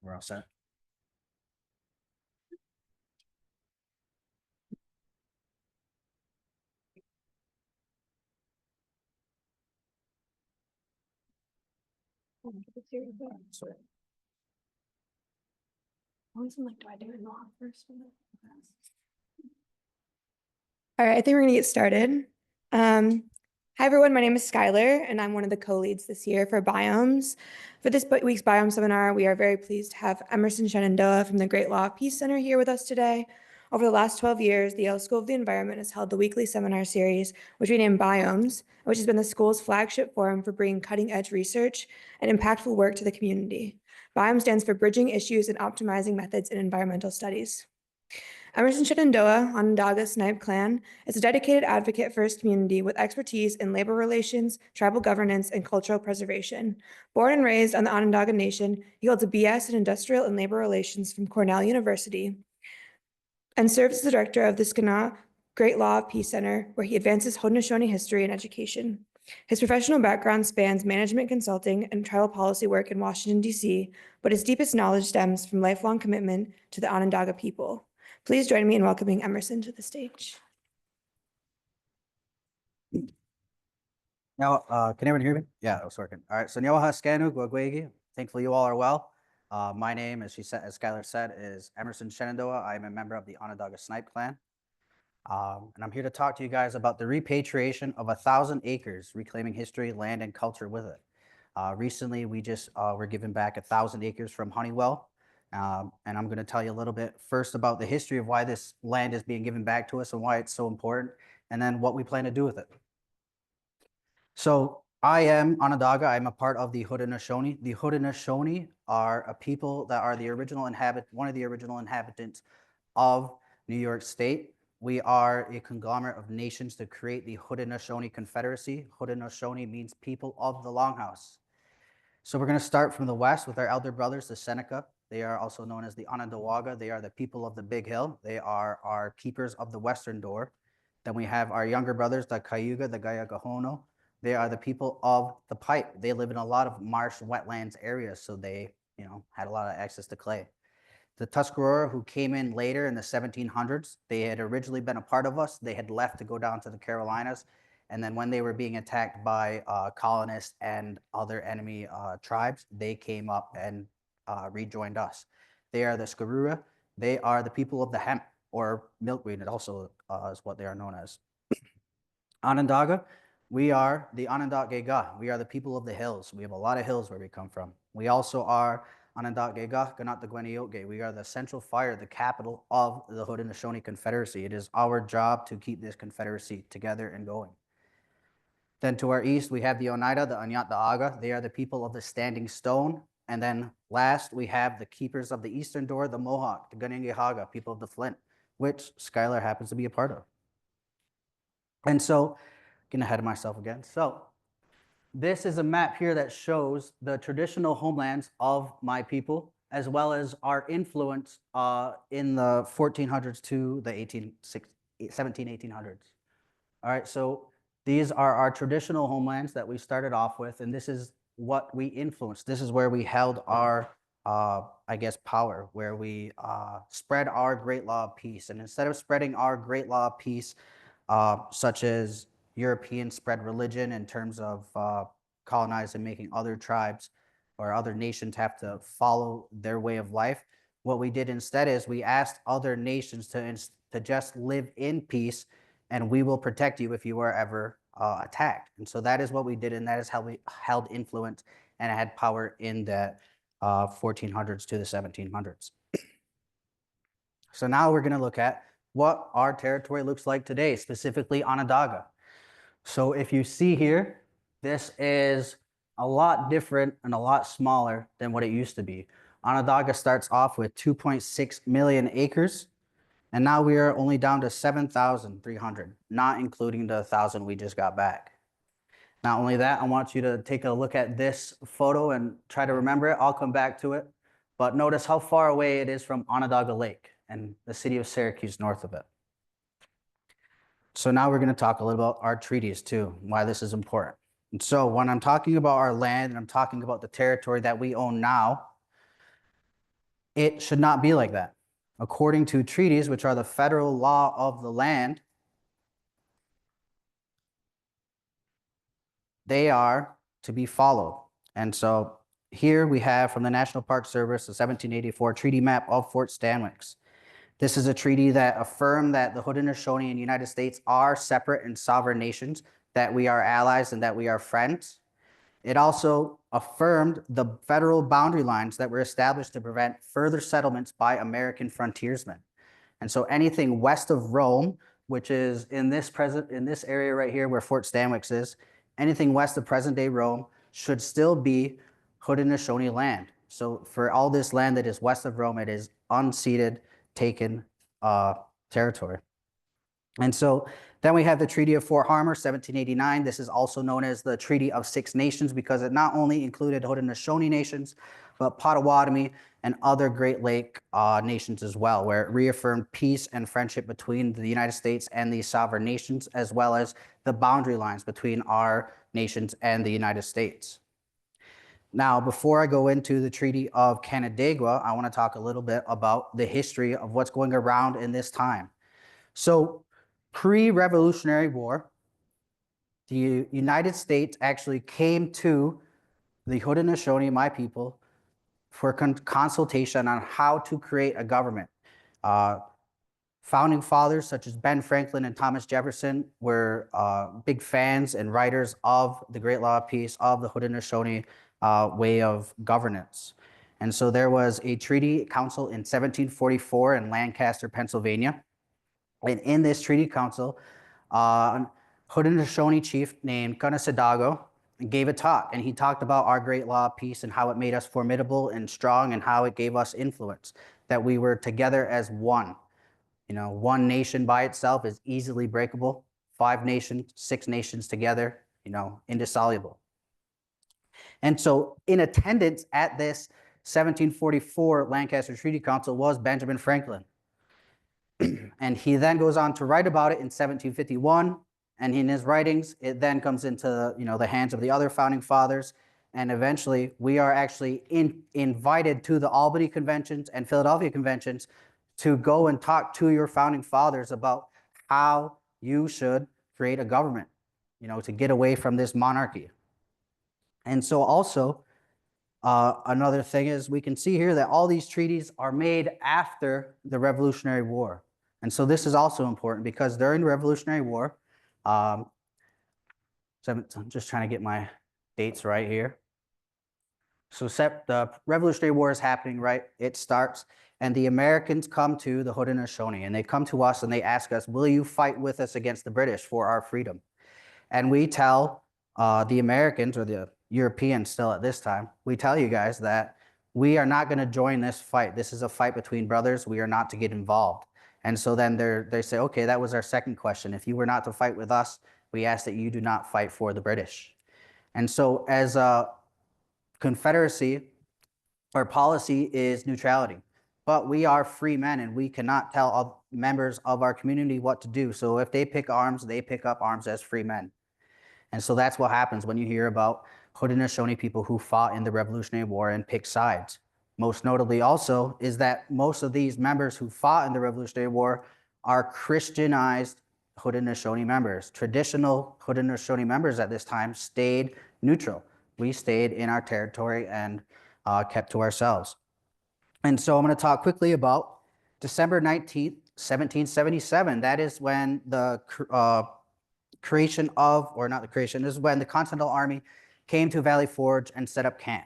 We're all set. Sorry. Always I'm like, do I do it wrong first? All right, I think we're gonna get started. Hi everyone, my name is Skylar and I'm one of the co-leads this year for BIOMES. For this week's BIOMES seminar, we are very pleased to have Emerson Shenandoah from the Great Law of Peace Center here with us today. Over the last 12 years, the Yale School of the Environment has held the weekly seminar series, which we named BIOMES, which has been the school's flagship forum for bringing cutting-edge research and impactful work to the community. BIOMES stands for Bridging Issues and Optimizing Methods in Environmental Studies. Emerson Shenandoah, Onondaga Snipe Clan, is a dedicated advocate for his community with expertise in labor relations, tribal governance, and cultural preservation. Born and raised on the Onondaga Nation, he holds a BS in Industrial and Labor Relations from Cornell University and serves as the director of the Skaana Great Law of Peace Center, where he advances Haudenosaunee history and education. His professional background spans management consulting and tribal policy work in Washington, D.C., but his deepest knowledge stems from lifelong commitment to the Onondaga people. Please join me in welcoming Emerson to the stage. Now, can everyone hear me? Yeah, it was working. All right, so Nyawaha Skanu Gwagwegi. Thankfully, you all are well. My name, as Skylar said, is Emerson Shenandoah. I'm a member of the Onondaga Snipe Clan. And I'm here to talk to you guys about the repatriation of 1,000 acres, reclaiming history, land, and culture with it. Recently, we just were given back 1,000 acres from Honeywell. And I'm going to tell you a little bit first about the history of why this land is being given back to us and why it's so important, and then what we plan to do with it. So I am Onondaga. I'm a part of the Haudenosaunee. The Haudenosaunee are a people that are one of the original inhabitants of New York State. We are a conglomerate of nations to create the Haudenosaunee Confederacy. Haudenosaunee means people of the Longhouse. So we're going to start from the west with our elder brothers, the Seneca. They are also known as the Onondaga. They are the people of the Big Hill. They are our keepers of the western door. Then we have our younger brothers, the Cayuga, the Gayagahono. They are the people of the Pipe. They live in a lot of marsh wetlands areas, so they, had a lot of access to clay. The Tuscarora, who came in later in the 1700s, they had originally been a part of us. They had left to go down to the Carolinas. And then when they were being attacked by colonists and other enemy tribes, they came up and rejoined us. They are the Skarura. They are the people of the hemp, or milkweed. It also is what they are known as. Onondaga, we are the Onondaga. We are the people of the hills. We have a lot of hills where we come from. We also are Onondaga Ganat the Gwenioge. We are the central fire, the capital of the Haudenosaunee Confederacy. It is our job to keep this confederacy together and going. Then to our east, we have the Oneida, the Anyat-Da'aga. They are the people of the Standing Stone. And then last, we have the keepers of the eastern door, the Mohawk, the Ganengehaga, people of the Flint, which Skylar happens to be a part of. And so, getting ahead of myself again. So this is a map here that shows the traditional homelands of my people, as well as our influence in the 1400s to the 1800s. All right, so these are our traditional homelands that we started off with, and this is what we influenced. This is where we held our, power, where we spread our great law of peace. And instead of spreading our great law of peace, such as Europeans spread religion in terms of colonizing, making other tribes or other nations have to follow their way of life, what we did instead is we asked other nations to just live in peace, and we will protect you if you are ever attacked. And so that is what we did, and that is how we held influence and had power in the 1400s to the 1700s. So now we're going to look at what our territory looks like today, specifically Onondaga. So if you see here, this is a lot different and a lot smaller than what it used to be. Onondaga starts off with 2.6 million acres. And now we are only down to 7,300, not including the 1,000 we just got back. Not only that, I want you to take a look at this photo and try to remember it. I'll come back to it. But notice how far away it is from Onondaga Lake and the city of Syracuse north of it. So now we're going to talk a little about our treaties too, why this is important. And so when I'm talking about our land and I'm talking about the territory that we own now, It should not be like that. According to treaties, which are the federal law of the land, they are to be followed. And so here we have from the National Park Service, the 1784 treaty map of Fort Stanwix. This is a treaty that affirmed that the Haudenosaunee and the United States are separate and sovereign nations, that we are allies and that we are friends. It also affirmed the federal boundary lines that were established to prevent further settlements by American frontiersmen. And so anything west of Rome, which is in this area right here where Fort Stanwix is, anything west of present-day Rome should still be Haudenosaunee land. So for all this land that is west of Rome, it is unceded, taken territory. And so then we have the Treaty of Fort Harmer, 1789. This is also known as the Treaty of Six Nations because it not only included Haudenosaunee nations, but Potawatomi and other Great Lake nations as well, where it reaffirmed peace and friendship between the United States and these sovereign nations, as well as the boundary lines between our nations and the United States. Now, before I go into the Treaty of Canandaigua, I want to talk a little bit about the history of what's going around in this time. So pre-Revolutionary War, the United States actually came to the Haudenosaunee, my people, for consultation on how to create a government. Founding fathers such as Ben Franklin and Thomas Jefferson were big fans and writers of the Great Law of Peace, of the Haudenosaunee way of governance. And so there was a treaty council in 1744 in Lancaster, Pennsylvania. And in this treaty council, Haudenosaunee chief named Onondaga gave a talk, and he talked about our great law of peace and how it made us formidable and strong and how it gave us influence, that we were together as one. You know, one nation by itself is easily breakable. 5 nations, 6 nations together, you know, indissoluble. And so in attendance at this 1744 Lancaster Treaty Council was Benjamin Franklin. And he then goes on to write about it in 1751. And in his writings, it then comes into, you know, the hands of the other founding fathers. And eventually, we are actually invited to the Albany Conventions and Philadelphia Conventions to go and talk to your founding fathers about how you should create a government, you know, to get away from this monarchy. And so also, another thing is we can see here that all these treaties are made after the Revolutionary War. And so this is also important because during the Revolutionary War, so I'm just trying to get my dates right here. So the Revolutionary War is happening, right? It starts, and the Americans come to the Haudenosaunee, and they come to us and they ask us, will you fight with us against the British for our freedom? And we tell the Americans, or the Europeans still at this time, we tell you guys that we are not going to join this fight. This is a fight between brothers. We are not to get involved. And so then they say, okay, that was our second question. If you were not to fight with us, we ask that you do not fight for the British. And so as a Confederacy, our policy is neutrality. But we are free men, and we cannot tell members of our community what to do. So if they pick arms, they pick up arms as free men. And so that's what happens when you hear about Haudenosaunee people who fought in the Revolutionary War and picked sides. Most notably also is that most of these members who fought in the Revolutionary War are Christianized Haudenosaunee members. Traditional Haudenosaunee members at this time stayed neutral. We stayed in our territory and kept to ourselves. And so I'm going to talk quickly about December 19th, 1777. That is when the creation of, or not the creation, this is when the Continental Army came to Valley Forge and set up camp.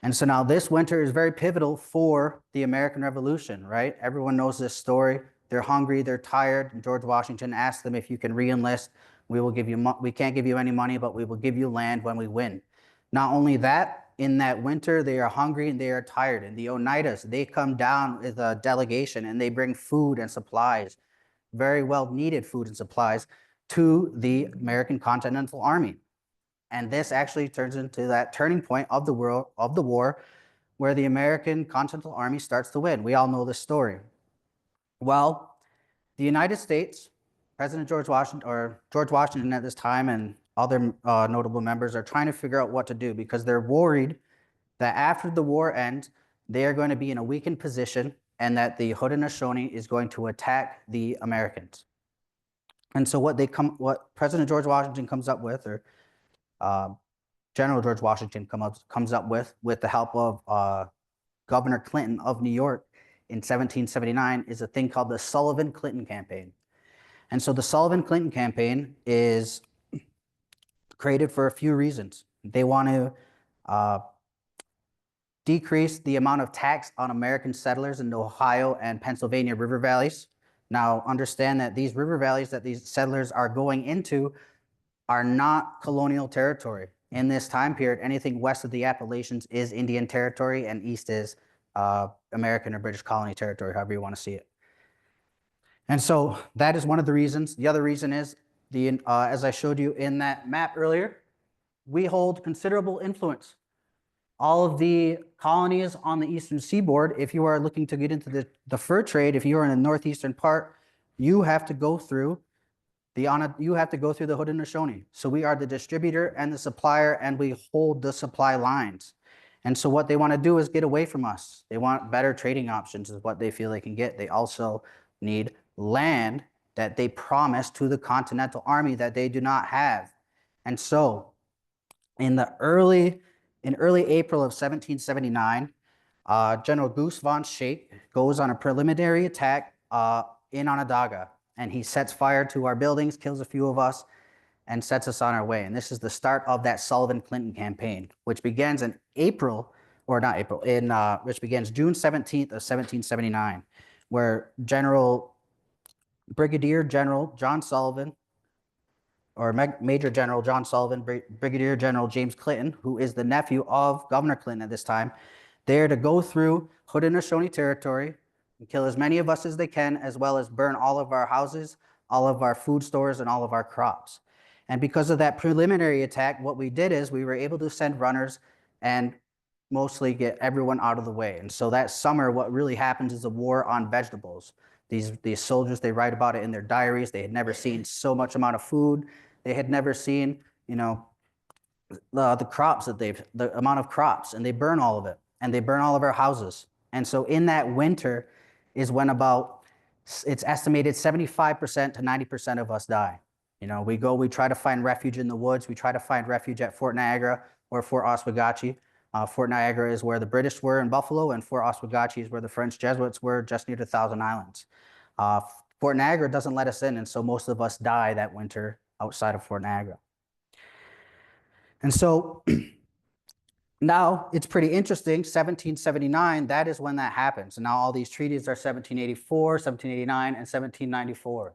And so now this winter is very pivotal for the American Revolution, right? Everyone knows this story. They're hungry, they're tired. And George Washington asked them, if you can re-enlist, we can't give you any money, but we will give you land when we win. Not only that, in that winter, they are hungry and they are tired. And the Oneidas, they come down with a delegation and they bring food and supplies, very well needed food and supplies, to the American Continental Army. And this actually turns into that turning point of the war, where the American Continental Army starts to win. We all know this story. Well, the United States, President George Washington at this time, and other notable members are trying to figure out what to do because they're worried that after the war ends, they are going to be in a weakened position and that the Haudenosaunee is going to attack the Americans. And so what President George Washington comes up with, or General George Washington comes up with the help of Governor Clinton of New York in 1779, is a thing called the Sullivan-Clinton campaign. And so the Sullivan-Clinton campaign is created for a few reasons. They want to decrease the amount of tax on American settlers in the Ohio and Pennsylvania river valleys. Now, understand that these river valleys that these settlers are going into are not colonial territory. In this time period, anything west of the Appalachians is Indian territory and east is American or British colony territory, however you want to see it. And so that is one of the reasons. The other reason is, as I showed you in that map earlier, we hold considerable influence. All of the colonies on the eastern seaboard, if you are looking to get into the fur trade, if you are in the northeastern part, you have to go through the Haudenosaunee. So we are the distributor and the supplier, and we hold the supply lines. And so what they want to do is get away from us. They want better trading options is what they feel they can get. They also need land that they promised to the Continental Army that they do not have. And so in early April of 1779, General Goose von Schaick goes on a preliminary attack in Onondaga, and he sets fire to our buildings, kills a few of us, and sets us on our way. And this is the start of that Sullivan-Clinton campaign, which begins in which begins June 17th of 1779, where Brigadier General John Sullivan, or Major General John Sullivan, Brigadier General James Clinton, who is the nephew of Governor Clinton at this time, they're to go through Haudenosaunee territory and kill as many of us as they can, as well as burn all of our houses, all of our food stores, and all of our crops. And because of that preliminary attack, what we did is we were able to send runners and mostly get everyone out of the way. And so that summer, what really happens is a war on vegetables. These soldiers, they write about it in their diaries. They had never seen so much amount of food. They had never seen, the crops the amount of crops, and they burn all of it, and they burn all of our houses. And so in that winter is when it's estimated 75% to 90% of us die. We try to find refuge in the woods. We try to find refuge at Fort Niagara or Fort Oswegatchie. Fort Niagara is where the British were in Buffalo, and Fort Oswegatchie is where the French Jesuits were, just near the Thousand Islands. Fort Niagara doesn't let us in, and so most of us die that winter outside of Fort Niagara. And so now it's pretty interesting, 1779, that is when that happens. And now all these treaties are 1784, 1789, and 1794,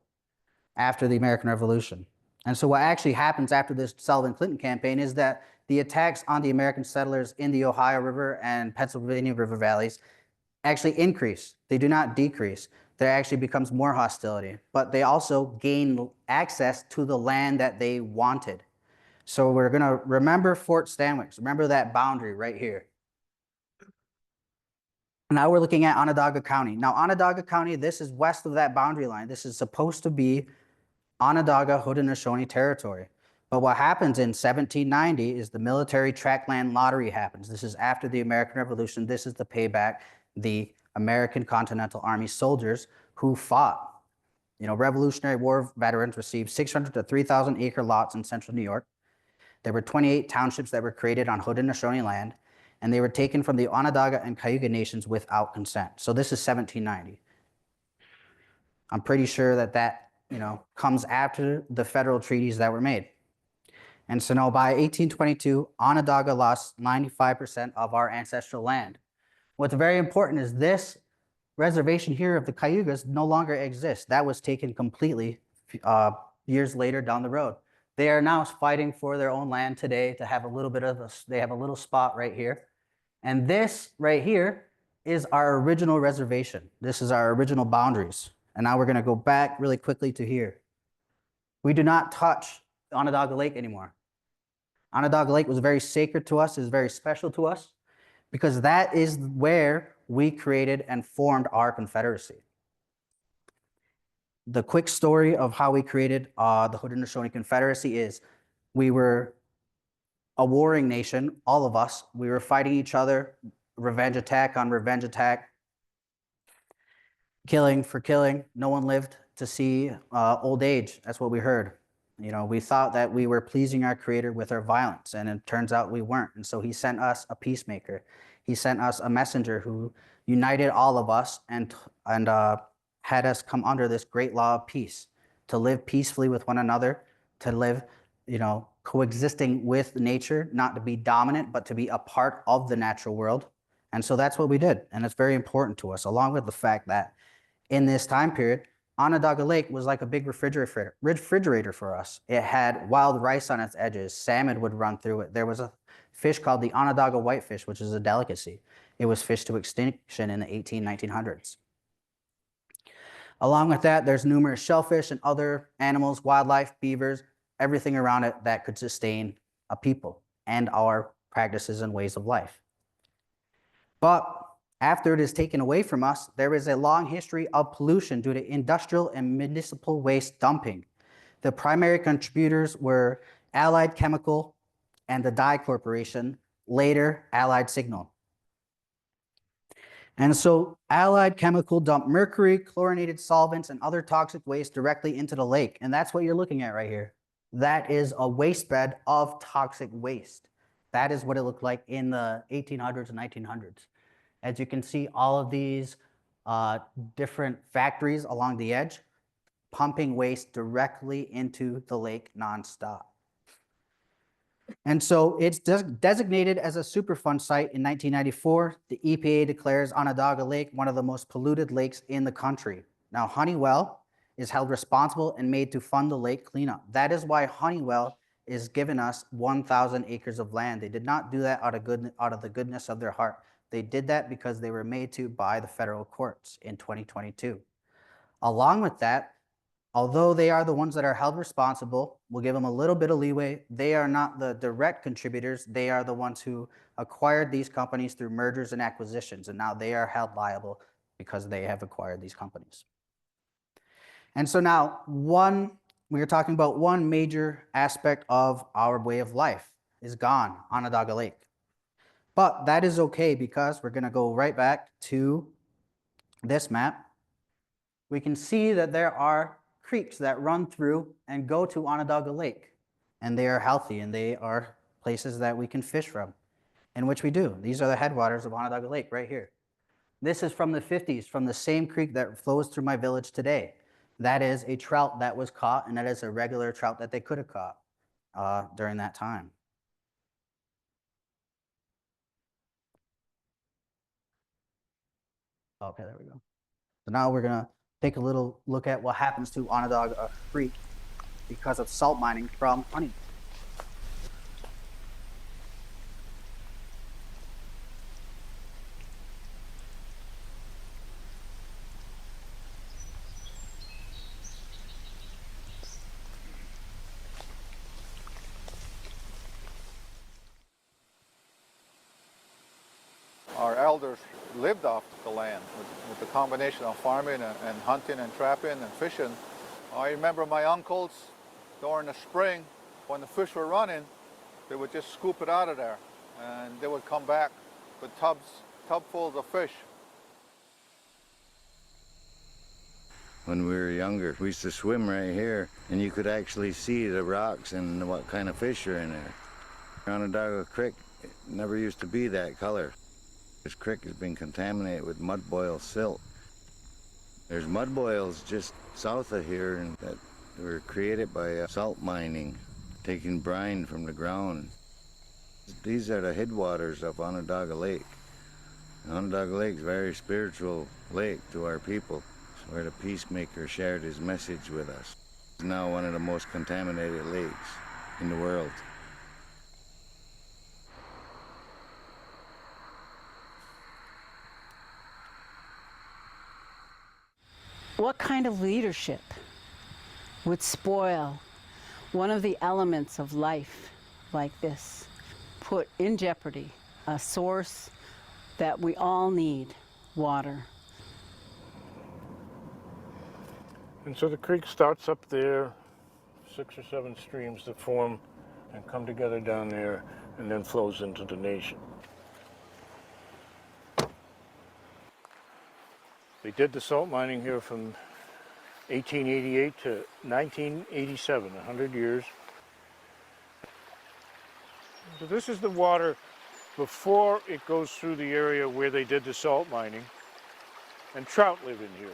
after the American Revolution. And so what actually happens after this Sullivan-Clinton campaign is that the attacks on the American settlers in the Ohio River and Pennsylvania River valleys actually increase. They do not decrease. There actually becomes more hostility, but they also gain access to the land that they wanted. So we're going to remember Fort Stanwix. Remember that boundary right here. Now we're looking at Onondaga County. Now Onondaga County, this is west of that boundary line. This is supposed to be Onondaga Haudenosaunee territory. But what happens in 1790 is the military tract land lottery happens. This is after the American Revolution. This is the payback. The American Continental Army soldiers who fought. Revolutionary War veterans received 600 to 3,000 acre lots in central New York. There were 28 townships that were created on Haudenosaunee land, and they were taken from the Onondaga and Cayuga nations without consent. So this is 1790. I'm pretty sure that comes after the federal treaties that were made. And so now by 1822, Onondaga lost 95% of our ancestral land. What's very important is this reservation here of the Cayugas no longer exists. That was taken completely years later down the road. They are now fighting for their own land today to have a little bit of they have a little spot right here. And this right here is our original reservation. This is our original boundaries. And now we're going to go back really quickly to here. We do not touch Onondaga Lake anymore. Onondaga Lake was very sacred to us, is very special to us, because that is where we created and formed our Confederacy. The quick story of how we created the Haudenosaunee Confederacy is we were a warring nation, all of us. We were fighting each other revenge attack on revenge attack, killing for killing. No one lived to see old age. That's what we heard. You know, we thought that we were pleasing our creator with our violence, and it turns out we weren't. And so he sent us a peacemaker. He sent us a messenger who united all of us and had us come under this great law of peace, to live peacefully with one another, to live, you know, coexisting with nature, not to be dominant, but to be a part of the natural world. And so that's what we did. And it's very important to us, along with the fact that in this time period, Onondaga Lake was like a big refrigerator for us. It had wild rice on its edges. Salmon would run through it. There was a fish called the Onondaga whitefish, which is a delicacy. It was fished to extinction in the 1900s. Along with that, there's numerous shellfish and other animals, wildlife, beavers, everything around it that could sustain a people and our practices and ways of life. But after it is taken away from us, there is a long history of pollution due to industrial and municipal waste dumping. The primary contributors were Allied Chemical and the Dye Corporation, later Allied Signal. And so Allied Chemical dumped mercury, chlorinated solvents, and other toxic waste directly into the lake. And that's what you're looking at right here. That is a waste bed of toxic waste. That is what it looked like in the 1800s and 1900s. As you can see, all of these different factories along the edge pumping waste directly into the lake nonstop. And so it's designated as a Superfund site in 1994. The EPA declares Onondaga Lake one of the most polluted lakes in the country. Now, Honeywell is held responsible and made to fund the lake cleanup. That is why Honeywell is giving us 1,000 acres of land. They did not do that out of the goodness of their heart. They did that because they were made to by the federal courts in 2022. Along with that, although they are the ones that are held responsible, we'll give them a little bit of leeway. They are not the direct contributors. They are the ones who acquired these companies through mergers and acquisitions, and now they are held liable because they have acquired these companies. And so now, we are talking about one major aspect of our way of life is gone, Onondaga Lake. But that is okay because we're going to go right back to this map. We can see that there are creeks that run through and go to Onondaga Lake, and they are healthy and they are places that we can fish from, in which we do. These are the headwaters of Onondaga Lake right here. This is from the 50s, from the same creek that flows through my village today. That is a trout that was caught, and that is a regular trout that they could have caught during that time. Okay, there we go. So now we're gonna take a little look at what happens to Onondaga Creek because of salt mining from honey. Our elders lived off the land with the combination of farming and hunting and trapping and fishing. I remember my uncles during the spring when the fish were running, they would just scoop it out of there and they would come back with tubfuls of fish. When we were younger, we used to swim right here and you could actually see the rocks and what kind of fish are in there. Onondaga Creek never used to be that color. This creek has been contaminated with mud boil silt. There's mud boils just south of here and that were created by salt mining, taking brine from the ground. These are the headwaters of Onondaga Lake. Onondaga Lake is a very spiritual lake to our people. It's where the peacemaker shared his message with us. It's now one of the most contaminated lakes in the world. What kind of leadership would spoil one of the elements of life like this, put in jeopardy a source that we all need, water? And so the creek starts up there, 6 or 7 streams that form and come together down there and then flows into the nation. They did the salt mining here from 1888 to 1987, 100 years. So this is the water before it goes through the area where they did the salt mining, and trout live in here.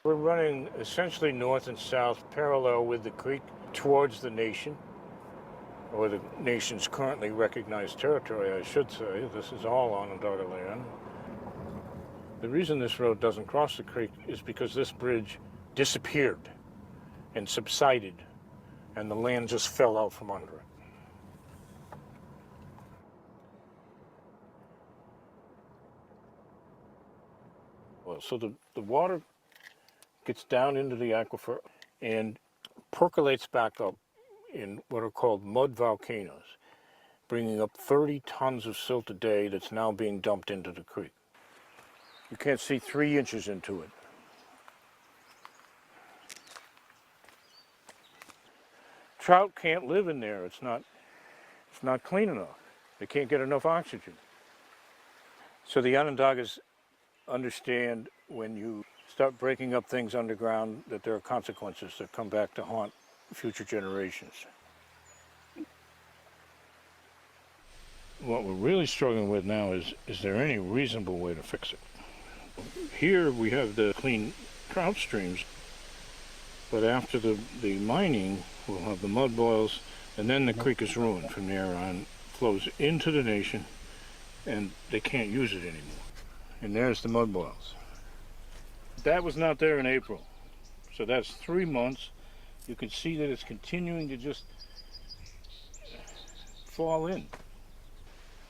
We're running essentially north and south parallel with the creek towards the nation, or the nation's currently recognized territory, I should say. This is all Onondaga land. The reason this road doesn't cross the creek is because this bridge disappeared and subsided, and the land just fell out from under it. Well, so the water gets down into the aquifer and percolates back up in what are called mud volcanoes, bringing up 30 tons of silt a day that's now being dumped into the creek. You can't see 3 inches into it. Trout can't live in there. It's not clean enough. They can't get enough oxygen. So the Onondagas understand when you start breaking up things underground that there are consequences that come back to haunt future generations. What we're really struggling with now is there any reasonable way to fix it? Here we have the clean trout streams, but after the mining, we'll have the mud boils, and then the creek is ruined from there on, flows into the nation, and they can't use it anymore. And there's the mud boils. That was not there in April, so that's 3 months. You can see that it's continuing to just fall in.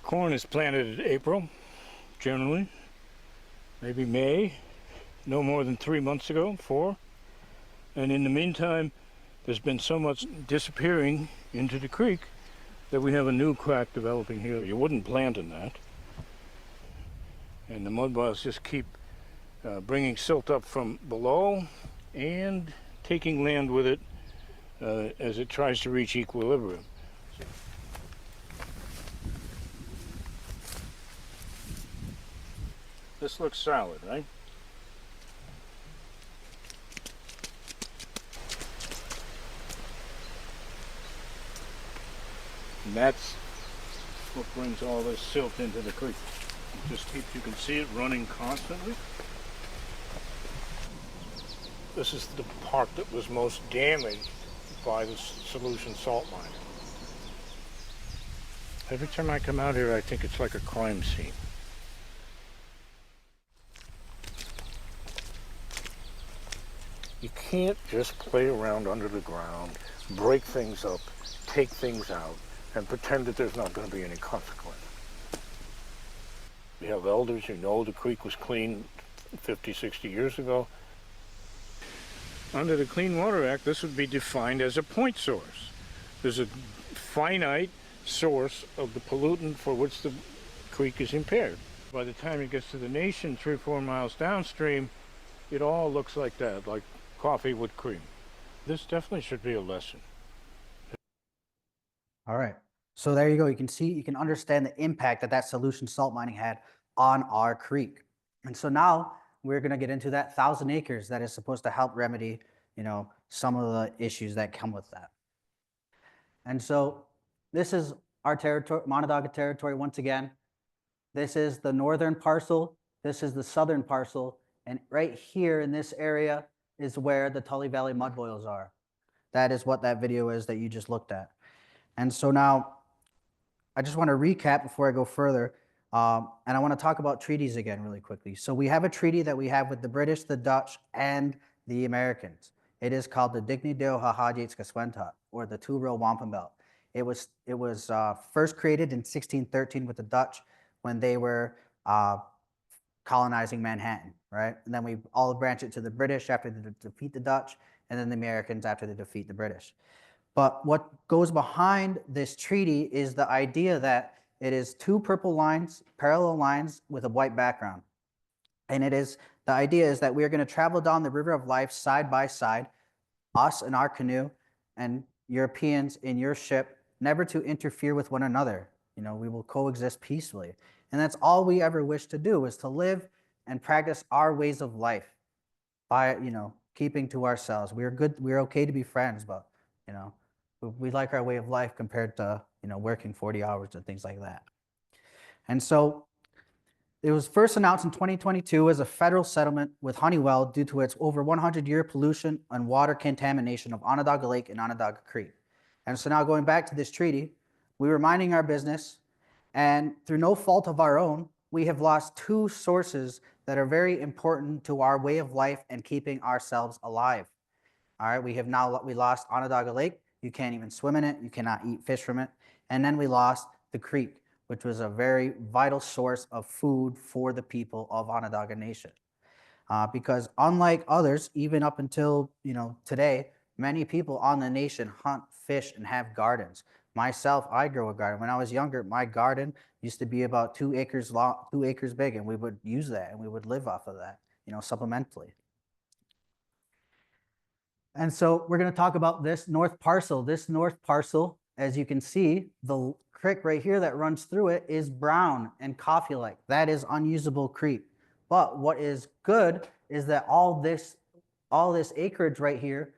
Corn is planted in April, generally, maybe May, no more than 3 months ago, 4. And in the meantime, there's been so much disappearing into the creek that we have a new crack developing here. You wouldn't plant in that. And the mud boils just keep bringing silt up from below and taking land with it as it tries to reach equilibrium. This looks solid, right? And that's what brings all this silt into the creek. It just keeps, you can see it running constantly. This is the part that was most damaged by the solution salt mining. Every time I come out here, I think it's like a crime scene. You can't just play around under the ground, break things up, take things out, and pretend that there's not going to be any consequence. We have elders who know the creek was clean 50, 60 years ago. Under the Clean Water Act, this would be defined as a point source. There's a finite source of the pollutant for which the creek is impaired. By the time it gets to the nation, 3 or 4 miles downstream, it all looks like that, like coffee with cream. This definitely should be a lesson. All right. So there you go. You can see, you can understand the impact that that solution salt mining had on our creek. And so now we're going to get into that 1,000 acres that is supposed to help remedy, some of the issues that come with that. And so this is our territory, Onondaga territory once again. This is the northern parcel. This is the southern parcel. And right here in this area is where the Tully Valley mud boils are. That is what that video is that you just looked at. And so now I just want to recap before I go further. And I want to talk about treaties again really quickly. So we have a treaty that we have with the British, the Dutch, and the Americans. It is called the Digni Deo Hahajits Kaswenta, or the Two-Row Wampum Belt. It was first created in 1613 with the Dutch when they were colonizing Manhattan, right? And then we all branch it to the British after they defeat the Dutch, and then the Americans after they defeat the British. But what goes behind this treaty is the idea that it is 2 purple lines, parallel lines with a white background. And the idea is that we are going to travel down the river of life side by side, us in our canoe and Europeans in your ship, never to interfere with one another. We will coexist peacefully. And that's all we ever wish to do, is to live and practice our ways of life by, keeping to ourselves. We're good. We're okay to be friends, but, we like our way of life compared to, working 40 hours and things like that. And so it was first announced in 2022 as a federal settlement with Honeywell due to its over 100-year pollution and water contamination of Onondaga Lake and Onondaga Creek. And so now going back to this treaty, we were minding our business, and through no fault of our own, we have lost two sources that are very important to our way of life and keeping ourselves alive. All right, we lost Onondaga Lake. You can't even swim in it. You cannot eat fish from it. And then we lost the creek, which was a very vital source of food for the people of Onondaga Nation. Because unlike others, even up until today, many people on the nation hunt, fish, and have gardens. Myself, I grow a garden. When I was younger, my garden used to be about 2 acres long, 2 acres big, and we would use that and we would live off of that, supplementally. And so we're going to talk about this north parcel. This north parcel, as you can see, the creek right here that runs through it is brown and coffee-like. That is unusable creek. But what is good is that all this acreage right here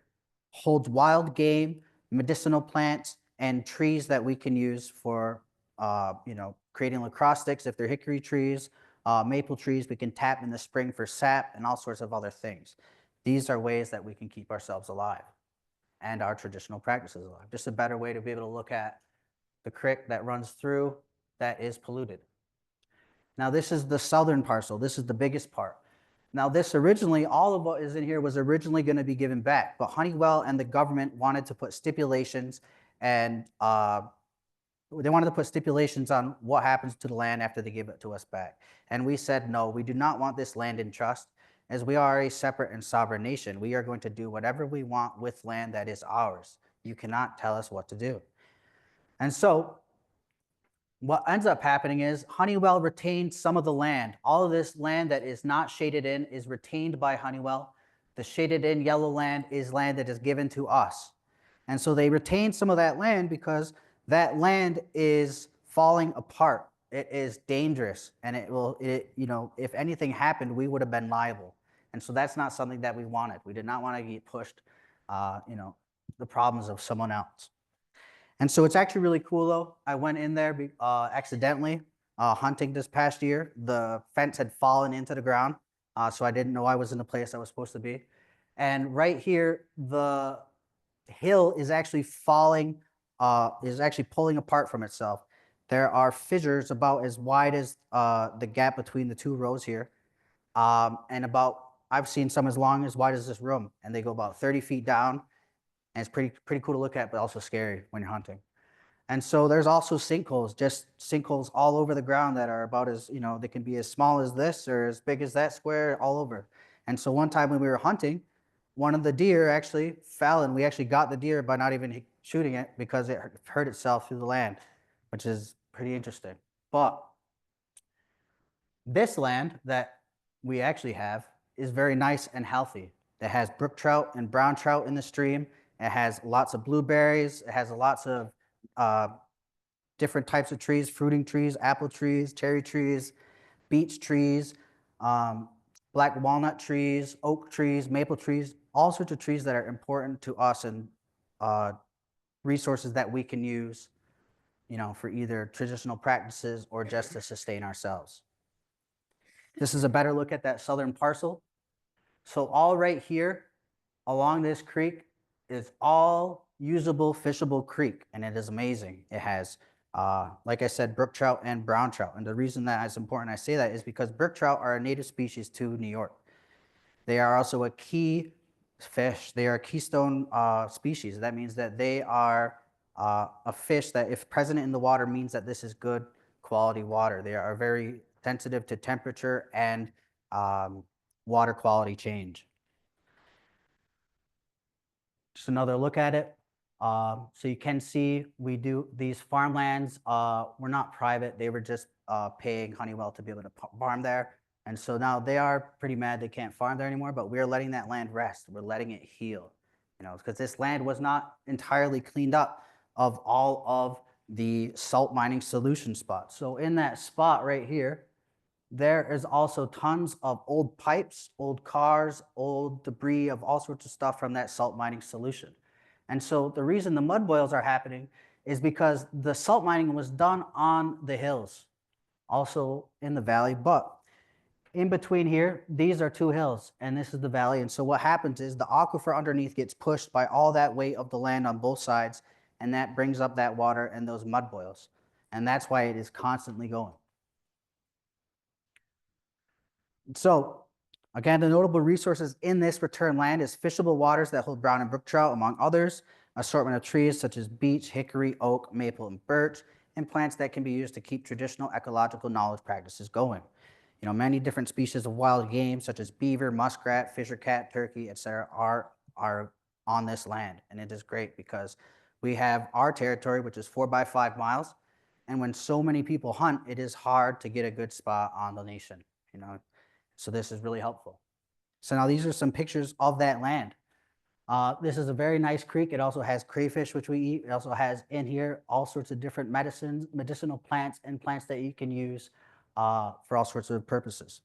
holds wild game, medicinal plants, and trees that we can use for, creating lacrosse sticks if they're hickory trees, maple trees. We can tap in the spring for sap and all sorts of other things. These are ways that we can keep ourselves alive and our traditional practices alive. Just a better way to be able to look at the creek that runs through that is polluted. Now, this is the southern parcel. This is the biggest part. Now, this originally, all of what is in here was originally going to be given back, but Honeywell and the government wanted to put stipulations, and they wanted to put stipulations on what happens to the land after they give it to us back. And we said, no, we do not want this land in trust. As we are a separate and sovereign nation, we are going to do whatever we want with land that is ours. You cannot tell us what to do. And so what ends up happening is Honeywell retained some of the land. All of this land that is not shaded in is retained by Honeywell. The shaded in yellow land is land that is given to us. And so they retained some of that land because that land is falling apart. It is dangerous, and if anything happened, we would have been liable. And so that's not something that we wanted. We did not want to get pushed, the problems of someone else. And so it's actually really cool, though. I went in there accidentally hunting this past year. The fence had fallen into the ground, so I didn't know I was in the place I was supposed to be. And right here, the hill is actually falling, is actually pulling apart from itself. There are fissures about as wide as the gap between the two rows here, and I've seen some as long as wide as this room, and they go about 30 feet down, and it's pretty cool to look at, but also scary when you're hunting. And so there's also sinkholes, just sinkholes all over the ground that are about as, they can be as small as this or as big as that square, all over. And so one time when we were hunting, one of the deer actually fell, and we actually got the deer by not even shooting it because it hurt itself through the land, which is pretty interesting. But this land that we actually have is very nice and healthy. It has brook trout and brown trout in the stream. It has lots of blueberries. It has lots of different types of trees, fruiting trees, apple trees, cherry trees, beech trees, black walnut trees, oak trees, maple trees, all sorts of trees that are important to us and resources that we can use, for either traditional practices or just to sustain ourselves. This is a better look at that southern parcel. So all right here along this creek is all usable, fishable creek, and it is amazing. It has, like I said, brook trout and brown trout. And the reason that it's important I say that is because brook trout are a native species to New York. They are also a key fish. They are a keystone species. That means that they are a fish that, if present in the water, means that this is good quality water. They are very sensitive to temperature and water quality change. Just another look at it. So you can see we do these farmlands were not private. They were just paying Honeywell to be able to farm there. And so now they are pretty mad they can't farm there anymore, but we're letting that land rest. We're letting it heal, because this land was not entirely cleaned up of all of the salt mining solution spot. So in that spot right here, there is also tons of old pipes, old cars, old debris of all sorts of stuff from that salt mining solution. And so the reason the mud boils are happening is because the salt mining was done on the hills, also in the valley, but in between here, these are two hills, and this is the valley. And so what happens is the aquifer underneath gets pushed by all that weight of the land on both sides, and that brings up that water and those mud boils. And that's why it is constantly going. So again, the notable resources in this return land is fishable waters that hold brown and brook trout, among others, assortment of trees such as beech, hickory, oak, maple, and birch, and plants that can be used to keep traditional ecological knowledge practices going. You know, many different species of wild game such as beaver, muskrat, fisher cat, turkey, etc. are on this land. And it is great because we have our territory, which is 4 by 5 miles. And when so many people hunt, it is hard to get a good spot on the nation, you know. So this is really helpful. So now these are some pictures of that land. This is a very nice creek. It also has crayfish, which we eat. It also has in here all sorts of different medicinal plants and plants that you can use for all sorts of purposes.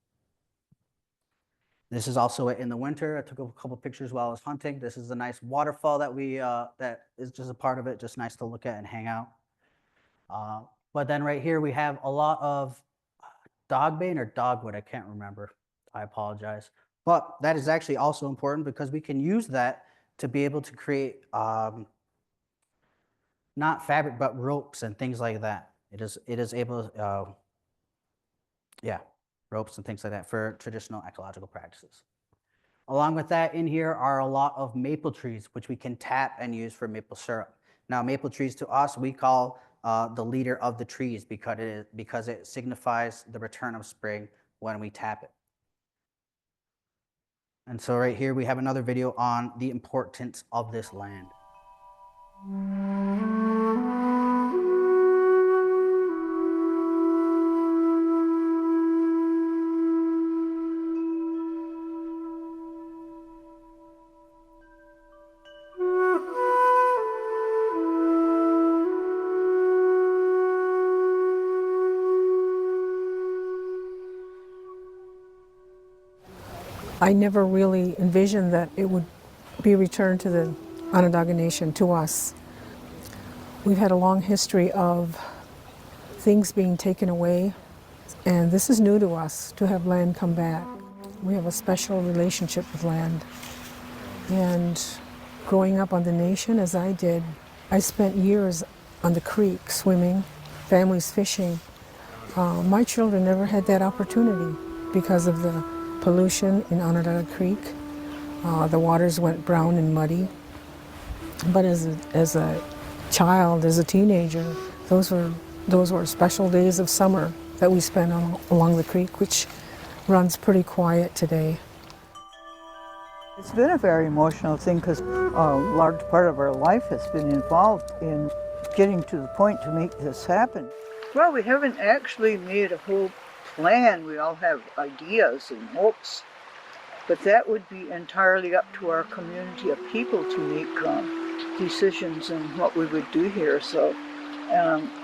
This is also in the winter. I took a couple pictures while I was hunting. This is a nice waterfall that that is just a part of it, just nice to look at and hang out. But then right here we have a lot of dogbane or dogwood. I can't remember. I apologize. But that is actually also important because we can use that to be able to create not fabric but ropes and things like that. It is able yeah, ropes and things like that for traditional ecological practices. Along with that, in here are a lot of maple trees, which we can tap and use for maple syrup. Now, maple trees to us, we call the leader of the trees because it signifies the return of spring when we tap it. And so right here, we have another video on the importance of this land. I never really envisioned that it would be returned to the Onondaga Nation, to us. We've had a long history of things being taken away, and this is new to us, to have land come back. We have a special relationship with land. And growing up on the nation, as I did, I spent years on the creek swimming, families fishing. My children never had that opportunity because of the pollution in Onondaga Creek. The waters went brown and muddy. But as a child, as a teenager, those were special days of summer that we spent along the creek, which runs pretty quiet today. It's been a very emotional thing because a large part of our life has been involved in getting to the point to make this happen. Well, we haven't actually made a whole plan. We all have ideas and hopes, but that would be entirely up to our community of people to make decisions on what we would do here. So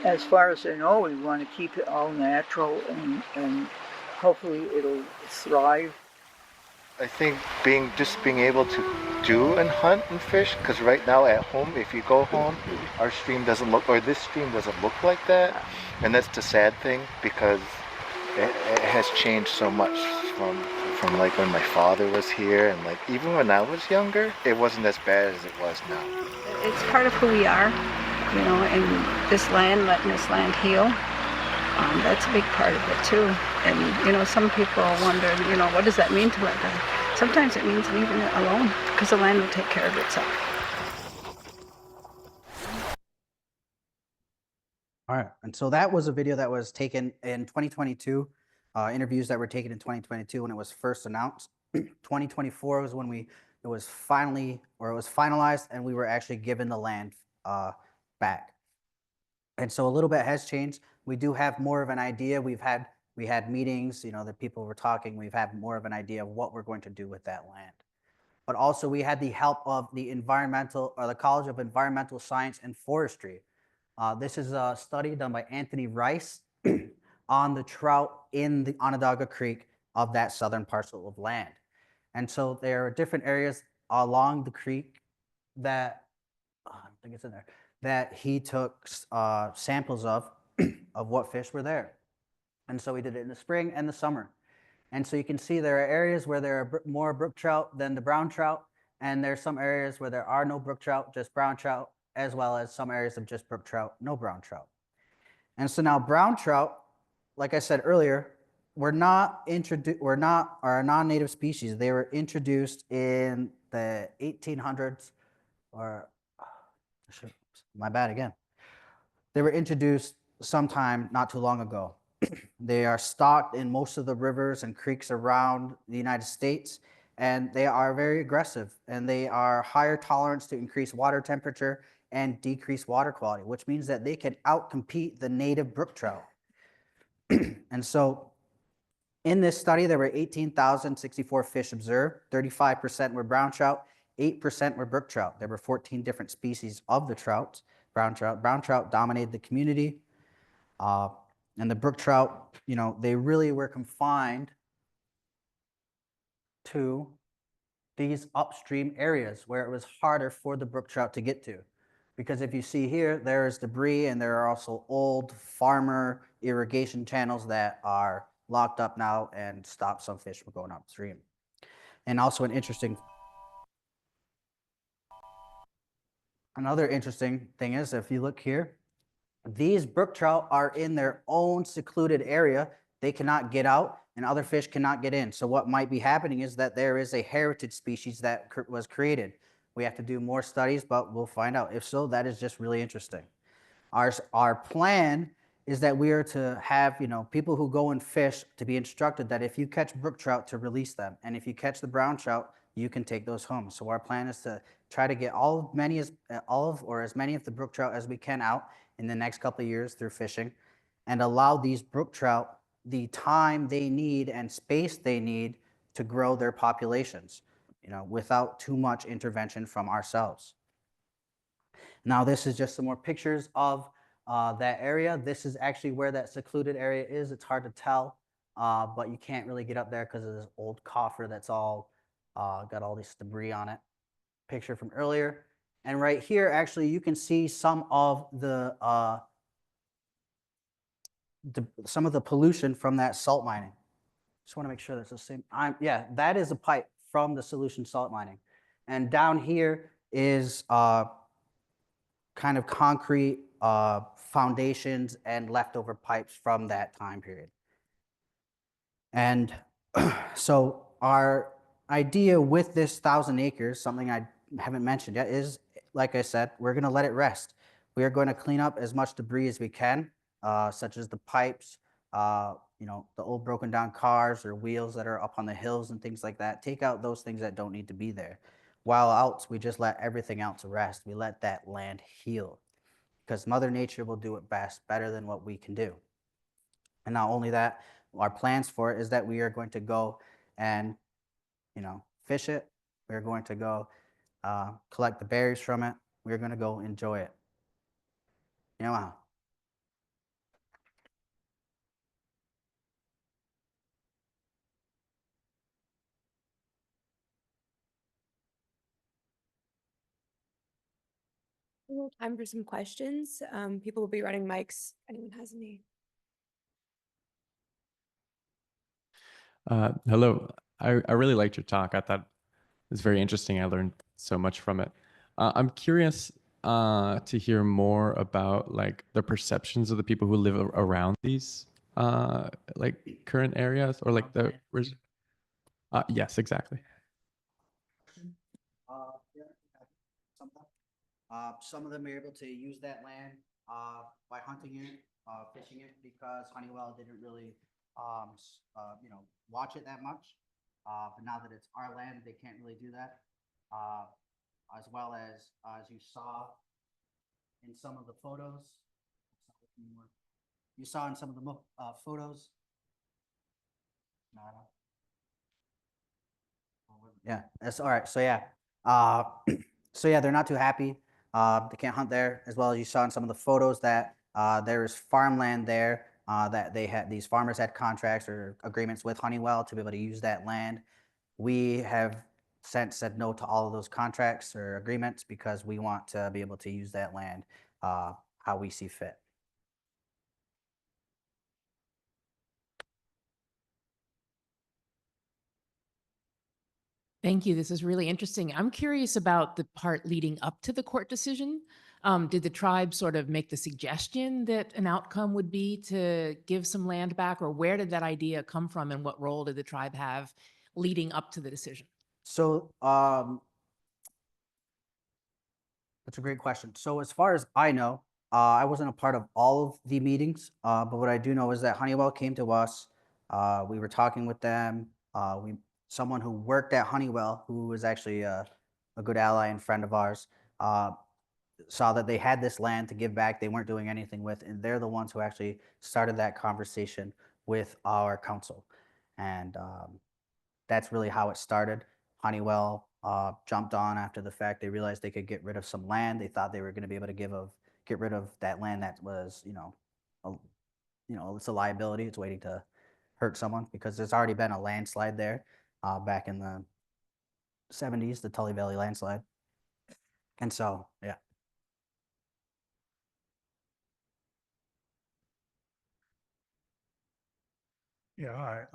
as far as I know, we want to keep it all natural and hopefully it'll thrive. I think being able to do and hunt and fish, because right now at home, if you go home, our stream doesn't look, or this stream doesn't look like that. And that's the sad thing, because it has changed so much from like when my father was here, and like even when I was younger, it wasn't as bad as it was now. It's part of who we are, you know, and this land, letting this land heal. That's a big part of it too. And you know, some people wonder, you know, what does that mean to let them? Sometimes it means leaving it alone because the land will take care of itself. All right, and so that was a video that was taken in 2022, interviews that were taken in 2022 when it was first announced. 2024 was when it was finalized and we were actually given the land back. And so a little bit has changed. We do have more of an idea. We had meetings, you know, that people were talking. We've had more of an idea of what we're going to do with that land. But also we had the help of the College of Environmental Science and Forestry, This is a study done by Anthony Rice on the trout in the Onondaga Creek of that southern parcel of land. And so there are different areas along the creek that, I think it's in there, that he took samples of what fish were there. And so we did it in the spring and the summer. And so you can see there are areas where there are more brook trout than the brown trout. And there's some areas where there are no brook trout, just brown trout, as well as some areas of just brook trout, no brown trout. And so now brown trout, like I said earlier, are a non-native species. They were introduced in the 1800s, or my bad again. They were introduced sometime not too long ago. They are stocked in most of the rivers and creeks around the United States, and they are very aggressive, and they are higher tolerance to increase water temperature and decrease water quality, which means that they can outcompete the native brook trout. And so in this study, there were 18,064 fish observed. 35% were brown trout, 8% were brook trout. There were 14 different species of the trout. Brown trout dominated the community. And the brook trout, they really were confined to these upstream areas where it was harder for the brook trout to get to. Because if you see here, there is debris, and there are also old farmer irrigation channels that are locked up now and stop some fish from going upstream. And also another interesting thing is, if you look here, these brook trout are in their own secluded area. They cannot get out, and other fish cannot get in. So what might be happening is that there is a heritage species that was created. We have to do more studies, but we'll find out. If so, that is just really interesting. Our plan is that we are to have people who go and fish to be instructed that if you catch brook trout, to release them, and if you catch the brown trout, you can take those home. So our plan is to try to get as many of the brook trout as we can out in the next couple of years through fishing, and allow these brook trout the time they need and space they need to grow their populations, without too much intervention from ourselves. Now, this is just some more pictures of that area. This is actually where that secluded area is. It's hard to tell, but you can't really get up there because of this old coffer that's all got all this debris on it. Picture from earlier. And right here, actually, you can see some of the pollution from that salt mining. Just want to make sure that's the same. Yeah, that is a pipe from the solution salt mining. And down here is kind of concrete foundations and leftover pipes from that time period. And so our idea with this 1,000 acres, something I haven't mentioned yet, is, like I said, we're going to let it rest. We are going to clean up as much debris as we can, such as the pipes, the old broken down cars or wheels that are up on the hills and things like that. Take out those things that don't need to be there. While else, we just let everything else rest. We let that land heal, because Mother Nature will do it best, better than what we can do. And not only that, our plans for it is that we are going to go and, fish it. We're going to go collect the berries from it. We're going to go enjoy it. Wow. Time for some questions. People will be running mics. If anyone has any. Hello. I really liked your talk. I thought it was very interesting. I learned so much from it. I'm curious to hear more about the perceptions of the people who live around these current areas, or yes, exactly. Some of them are able to use that land by hunting it, fishing it, because Honeywell didn't really, watch it that much. But now that it's our land, they can't really do that. As well as you saw in some of the photos, Yeah, that's all right. So yeah, they're not too happy They can't hunt there, as well as you saw in some of the photos that there is farmland there that these farmers had contracts or agreements with Honeywell to be able to use that land. We have since said no to all of those contracts or agreements because we want to be able to use that land how we see fit. Thank you. This is really interesting. I'm curious about the part leading up to the court decision. Did the tribe sort of make the suggestion that an outcome would be to give some land back, or where did that idea come from, and what role did the tribe have leading up to the decision? So that's a great question. So as far as I know, I wasn't a part of all of the meetings, but what I do know is that Honeywell came to us. We were talking with them. Someone who worked at Honeywell, who was actually a good ally and friend of ours, saw that they had this land to give back. They weren't doing anything with, and they're the ones who actually started that conversation with our council, and that's really how it started. Honeywell jumped on after the fact. They realized they could get rid of some land. They thought they were going to be able to get rid of that land that was, it's a liability. It's waiting to hurt someone because there's already been a landslide there back in the 70s, the Tully Valley landslide. And so, yeah. Yeah,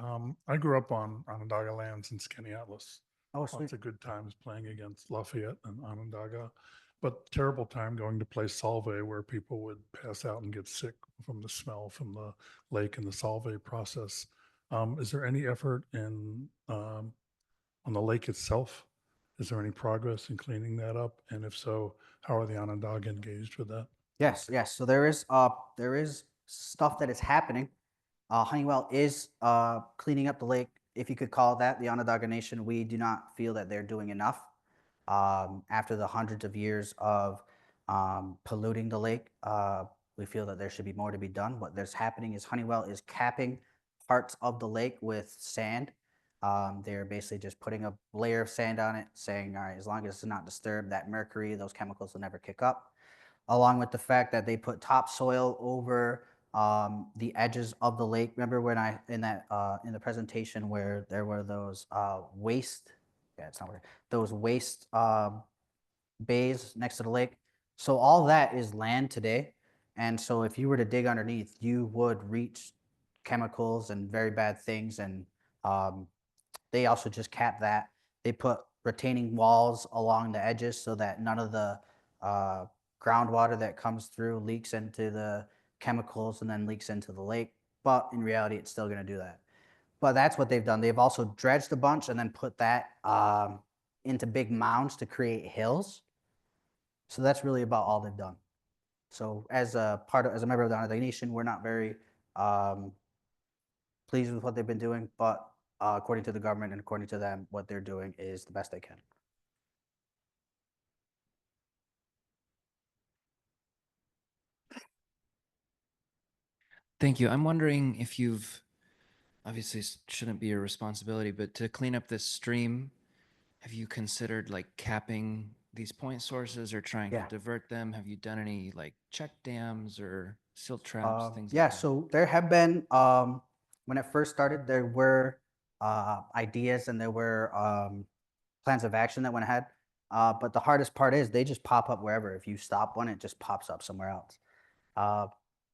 I grew up on Onondaga lands in Skaneateles. Oh, sweet. Lots of good times playing against Lafayette and Onondaga, but terrible time going to play Solvay where people would pass out and get sick from the smell from the lake and the Solvay process. Is there any effort on the lake itself? Is there any progress in cleaning that up? And if so, how are the Onondaga engaged with that? Yes, yes. So there is stuff that is happening. Honeywell is cleaning up the lake, if you could call it that. The Onondaga Nation, we do not feel that they're doing enough. After the hundreds of years of polluting the lake, we feel that there should be more to be done. What there's happening is Honeywell is capping parts of the lake with sand. They're basically just putting a layer of sand on it, saying, all right, as long as it's not disturbed, that mercury, those chemicals will never kick up. Along with the fact that they put topsoil over the edges of the lake. Remember when in the presentation where there were those waste, it's not working, those waste bays next to the lake. So all that is land today. And so if you were to dig underneath, you would reach chemicals and very bad things. And they also just cap that. They put retaining walls along the edges so that none of the groundwater that comes through leaks into the chemicals and then leaks into the lake. But in reality, it's still going to do that. But that's what they've done. They've also dredged a bunch and then put that into big mounds to create hills. So that's really about all they've done. So as a member of the Onondaga Nation, we're not very pleased with what they've been doing, but according to the government and according to them, what they're doing is the best they can. Thank you. I'm wondering if you've, obviously shouldn't be your responsibility, but to clean up this stream, have you considered like capping these point sources or trying to divert them? Have you done any like check dams or silt traps, things yeah, like that? so there have been, when it first started, there were ideas and there were plans of action that went ahead. But the hardest part is they just pop up wherever. If you stop one, it just pops up somewhere else.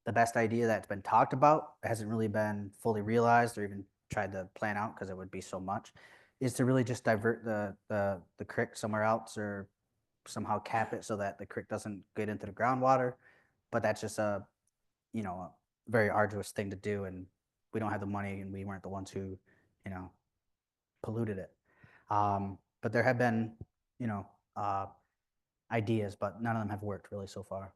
The best idea that's been talked about hasn't really been fully realized or even tried to plan out because it would be so much, is to really just divert the creek somewhere else or somehow cap it so that the creek doesn't get into the groundwater. But that's just a very arduous thing to do, and we don't have the money, and we weren't the ones who polluted it. But there have been ideas, but none of them have worked really so far.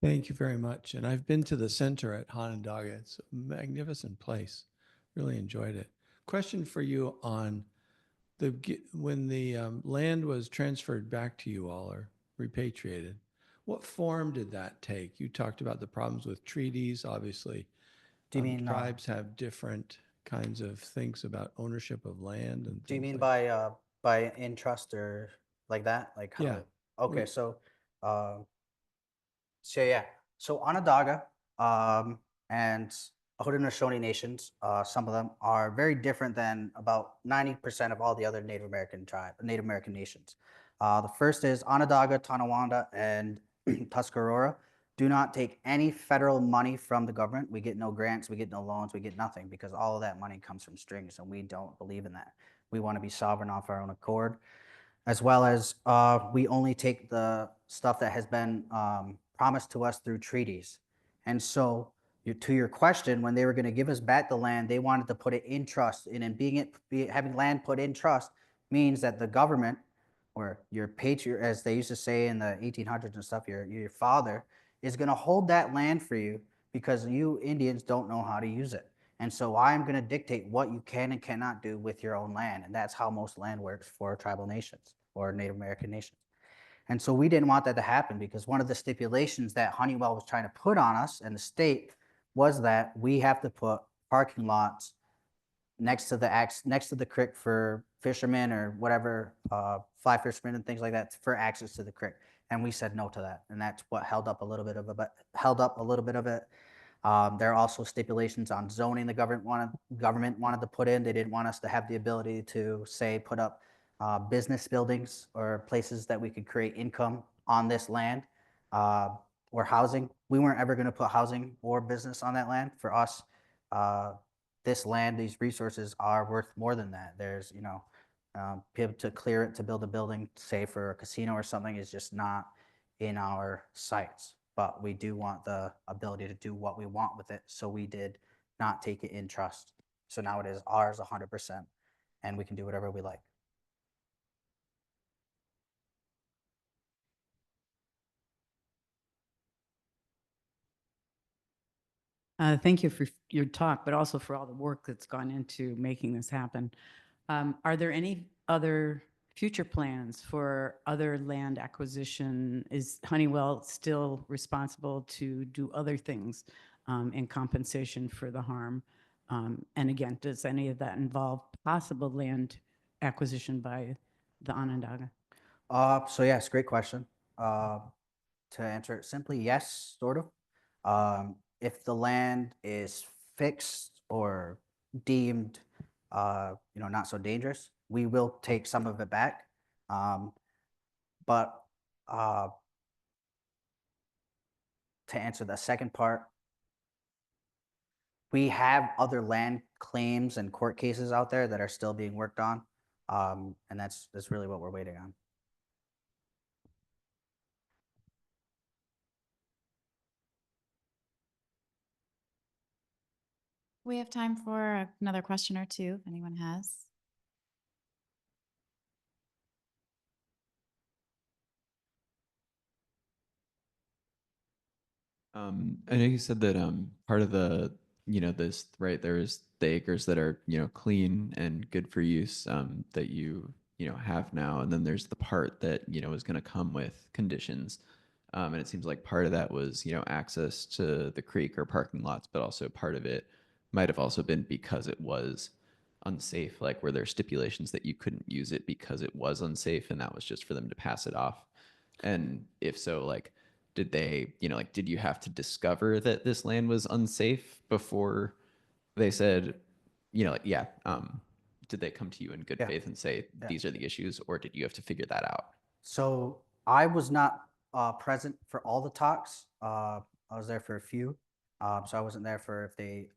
Thank you very much. And I've been to the center at Onondaga. It's a magnificent place. Really enjoyed it. Question for you on when the land was transferred back to you all or repatriated, what form did that take? You talked about the problems with treaties, obviously. Do you mean tribes have different kinds of things about ownership of land and Do you things mean like by in trust or like that? Like how? Yeah. Okay, We- so so yeah, so Onondaga and Haudenosaunee nations, some of them are very different than about 90% of all the other Native American nations. The first is Onondaga, Tonawanda, and Tuscarora do not take any federal money from the government. We get no grants, we get no loans, we get nothing because all of that money comes from strings, and we don't believe in that. We want to be sovereign off our own accord, as well as we only take the stuff that has been promised to us through treaties. And so, to your question, when they were going to give us back the land, they wanted to put it in trust. And in having land put in trust means that the government, or your patriot, as they used to say in the 1800s and stuff, your father is going to hold that land for you because you Indians don't know how to use it. And so I'm going to dictate what you can and cannot do with your own land. And that's how most land works for tribal nations or Native American nations. And so we didn't want that to happen because one of the stipulations that Honeywell was trying to put on us and the state was that we have to put parking lots next to the creek for fishermen or whatever, fly fishermen and things like that for access to the creek. And we said no to that. And that's what held up a little bit of it. There are also stipulations on zoning the government wanted to put in. They didn't want us to have the ability to, say, put up business buildings or places that we could create income on this land or housing. We weren't ever going to put housing or business on that land. For us, this land, these resources are worth more than that. There's, be able to clear it to build a building, say for a casino or something, is just not in our sights. But we do want the ability to do what we want with it. So we did not take it in trust. So now it is ours 100%, and we can do whatever we like. Thank you for your talk, but also for all the work that's gone into making this happen. Are there any other future plans for other land acquisition? Is Honeywell still responsible to do other things in compensation for the harm? And again, does any of that involve possible land acquisition by the Onondaga? So yes, great question. To answer it simply, yes, sort of. If the land is fixed or deemed, not so dangerous, we will take some of it back. But to answer the second part, we have other land claims and court cases out there that are still being worked on, and that's really what we're waiting on. We have time for another question or two, if anyone has. I know you said that part of the, this, right, there's the acres that are, clean and good for use that you have now. And then there's the part that, is going to come with conditions. And it seems like part of that was, access to the creek or parking lots, but also part of it might have also been because it was unsafe. Like, were there stipulations that you couldn't use it because it was unsafe and that was just for them to pass it off? And if so, like, did they, did you have to discover that this land was unsafe before they said, did they come to you in good faith and say, these are the issues, or did you have to figure that out? So I was not present for all the talks. I was there for a few. So I wasn't there for if they,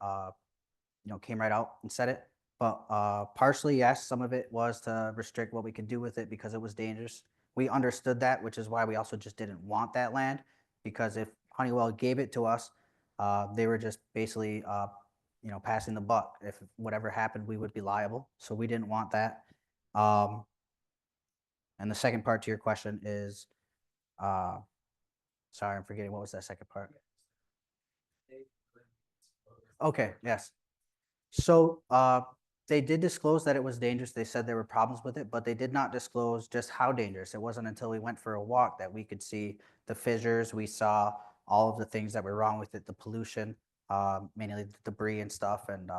came right out and said it. But partially, yes, some of it was to restrict what we could do with it because it was dangerous. We understood that, which is why we also just didn't want that land, because if Honeywell gave it to us, they were just basically, passing the buck. If whatever happened, we would be liable. So we didn't want that. And the second part to your question is, sorry, I'm forgetting, what was that second part? Okay, yes. So they did disclose that it was dangerous. They said there were problems with it, but they did not disclose just how dangerous. It wasn't until we went for a walk that we could see the fissures. We saw all of the things that were wrong with it, the pollution, mainly the debris and stuff. And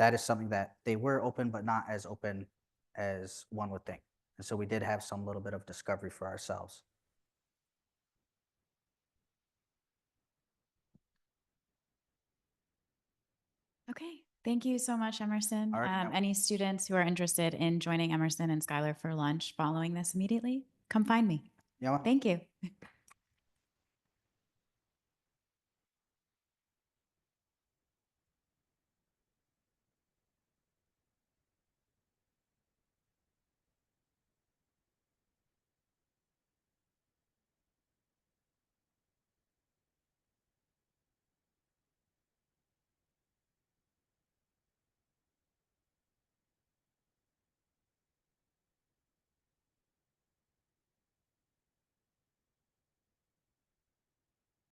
that is something that they were open, but not as open as one would think. And so we did have some little bit of discovery for ourselves. Okay, thank you so much, Emerson. All right, Any students who are interested in joining Emerson and Skylar for lunch following this immediately, come find me. Yeah. Thank you.